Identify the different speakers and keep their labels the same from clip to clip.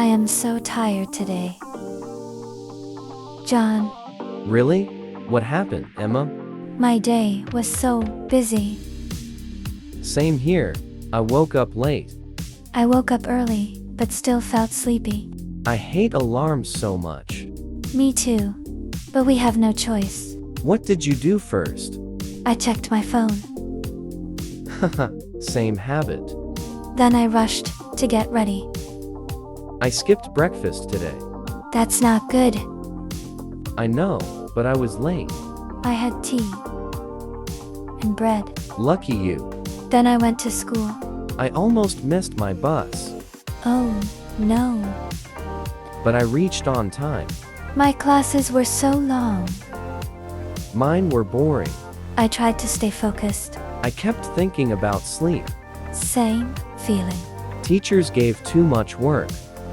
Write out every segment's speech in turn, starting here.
Speaker 1: I am so tired today. John,
Speaker 2: Really? What happened, Emma?
Speaker 1: my day was so busy.
Speaker 2: Same here. I woke up late.
Speaker 1: I woke up early, but still felt sleepy.
Speaker 2: I hate alarms so much.
Speaker 1: Me too. But we have no choice.
Speaker 2: What did you do first?
Speaker 1: I checked my phone.
Speaker 2: Haha, same habit.
Speaker 1: Then I rushed to get ready.
Speaker 2: I skipped breakfast today.
Speaker 1: That's not good.
Speaker 2: I know, but I was late.
Speaker 1: I had tea and bread.
Speaker 2: Lucky you.
Speaker 1: Then I went to school.
Speaker 2: I almost missed my bus,
Speaker 1: Oh, no.
Speaker 2: but I reached on time.
Speaker 1: My classes were so long.
Speaker 2: Mine were boring.
Speaker 1: I tried to stay focused.
Speaker 2: I kept thinking about sleep.
Speaker 1: Same feeling.
Speaker 2: Teachers gave too much work.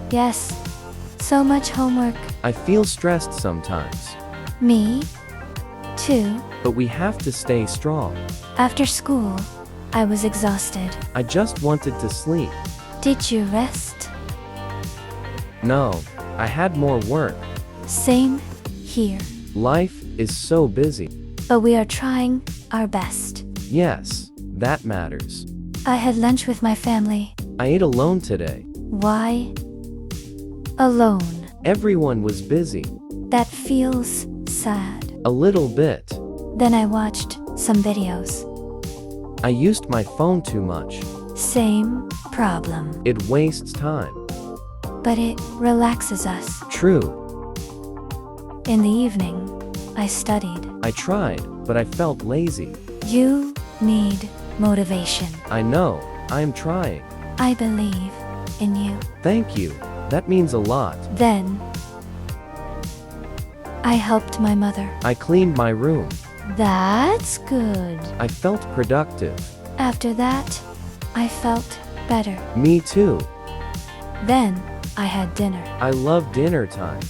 Speaker 1: Yes. So much homework.
Speaker 2: I feel stressed sometimes.
Speaker 1: Me too.
Speaker 2: But we have to stay strong.
Speaker 1: After school, I was exhausted.
Speaker 2: I just wanted to sleep.
Speaker 1: Did you rest?
Speaker 2: No, I had more work.
Speaker 1: Same here.
Speaker 2: Life is so busy.
Speaker 1: But we are trying our best.
Speaker 2: Yes, that matters.
Speaker 1: I had lunch with my family.
Speaker 2: I ate alone today.
Speaker 1: Why? Alone.
Speaker 2: Everyone was busy.
Speaker 1: That feels sad.
Speaker 2: A little bit.
Speaker 1: Then I watched some videos.
Speaker 2: I used my phone too much.
Speaker 1: Same problem.
Speaker 2: It wastes time.
Speaker 1: But it relaxes us.
Speaker 2: True.
Speaker 1: In the evening, I studied.
Speaker 2: I tried, but I felt lazy.
Speaker 1: You need motivation.
Speaker 2: I know, I am trying.
Speaker 1: I believe in you.
Speaker 2: Thank you. That means a lot.
Speaker 1: Then, I helped my mother.
Speaker 2: I cleaned my room.
Speaker 1: That's good.
Speaker 2: I felt productive.
Speaker 1: After that, I felt better.
Speaker 2: Me too.
Speaker 1: Then, I had dinner.
Speaker 2: I love dinner time.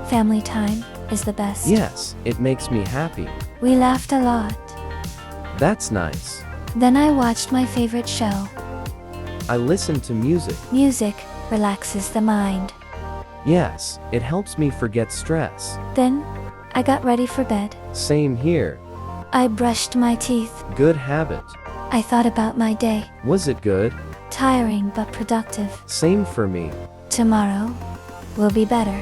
Speaker 1: Family time is the best.
Speaker 2: Yes, it makes me happy.
Speaker 1: We laughed a lot.
Speaker 2: That's nice.
Speaker 1: Then I watched my favorite show.
Speaker 2: I listen to music.
Speaker 1: Music relaxes the mind.
Speaker 2: Yes, it helps me forget stress.
Speaker 1: Then, I got ready for bed.
Speaker 2: Same here.
Speaker 1: I brushed my teeth.
Speaker 2: Good habit.
Speaker 1: I thought about my day.
Speaker 2: Was it good?
Speaker 1: Tiring but productive.
Speaker 2: Same for me.
Speaker 1: Tomorrow will be better.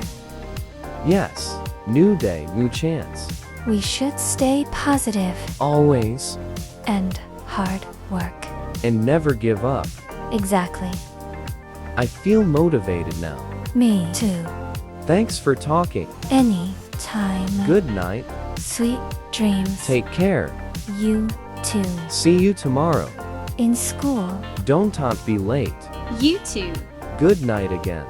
Speaker 2: Yes, new day, new chance.
Speaker 1: We should stay positive
Speaker 2: Always.
Speaker 1: and hard work.
Speaker 2: And never give up.
Speaker 1: Exactly.
Speaker 2: I feel motivated now.
Speaker 1: Me too.
Speaker 2: Thanks for talking.
Speaker 1: Any time.
Speaker 2: Good night.
Speaker 1: Sweet dreams.
Speaker 2: Take care.
Speaker 1: You too.
Speaker 2: See you tomorrow.
Speaker 1: In school.
Speaker 2: Don't be late.
Speaker 3: You too.
Speaker 2: Good night again.